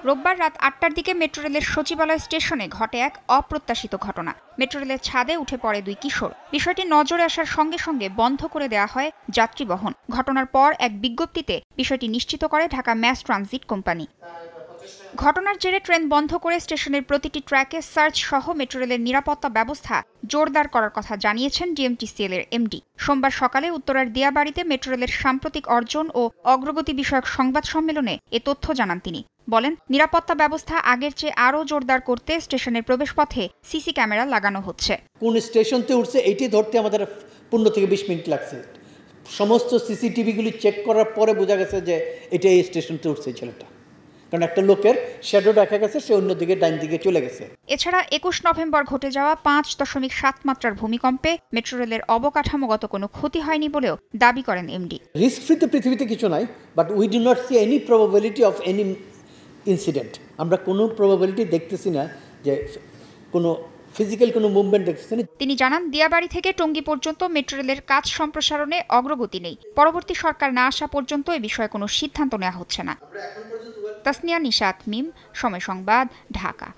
রোববার রাত ৮টার দিকে মেট্রো রেলের সচিবালয় স্টেশনে ঘটে এক অপ্রত্যাশিত ঘটনা। মেট্রো রেলের ছাদে উঠে পড়ে দুই কিশোর। বিষয়টি নজরে আসার সঙ্গে সঙ্গে বন্ধ করে দেওয়া হয় যাত্রীবহন। ঘটনার পর এক বিজ্ঞপ্তিতে বিষয়টি নিশ্চিত করে ঢাকা ম্যাস ট্রানজিট কোম্পানি। ঘটনার জেরে ট্রেন বন্ধ করে স্টেশনের প্রতিটি ট্র্যাকে সার্চ সহ মেট্রো রেলের নিরাপত্তা ব্যবস্থা জোরদার করার কথা জানিয়েছেন ডিএমটিসিএল এর এমডি। সোমবার সকালে উত্তরার দিয়াবাড়িতে মেট্রো রেলের সাম্প্রতিক অর্জন ও অগ্রগতি বিষয়ক সংবাদ সম্মেলনে এ তথ্য জানান তিনি। বলেন, নিরাপত্তা ব্যবস্থা আগের চেয়ে আরও জোরদার করতে স্টেশনের প্রবেশপথে সিসি ক্যামেরা লাগানো হচ্ছে। কোন স্টেশনতে উঠছে এটি ধরতে আমাদের 15 থেকে 20 মিনিট লাগছে। সমস্ত সিসিটিভিগুলি চেক করার পরে বোঝা গেছে যে এটা এই স্টেশনতে উঠছে ছেলেটা, কারণ একটা লোকের শ্যাডো দেখা গেছে, সে অন্যদিকে ডাইন দিকে চলে গেছে। এছাড়া 21 নভেম্বর ঘটে যাওয়া 5.7 মাত্রার ভূমিকম্পে মেট্রো রেলের অবকাঠামোগত কোনো ক্ষতি হয়নি বলেও দাবি করেন এমডি। রিস্ক ফ্রিতে পৃথিবীতে কিছু নাই, but we do not C any probability of any incident. আমরা কোনো প্রবাবিলিটি দেখতেছি না যে কোনো ফিজিক্যাল কোনো মুভমেন্ট দেখতেছি না। তিনি জানান, দিয়াবাড়ি থেকে টঙ্গী পর্যন্ত মেট্রো রেলের কাজ সম্প্রসারণে অগ্রগতি নেই। পরবর্তী সরকার না আসা পর্যন্ত এ বিষয়ে কোনো সিদ্ধান্ত নেওয়া হচ্ছে না। তাসনিয়া নিশাত মিম, সময় সংবাদ, ঢাকা।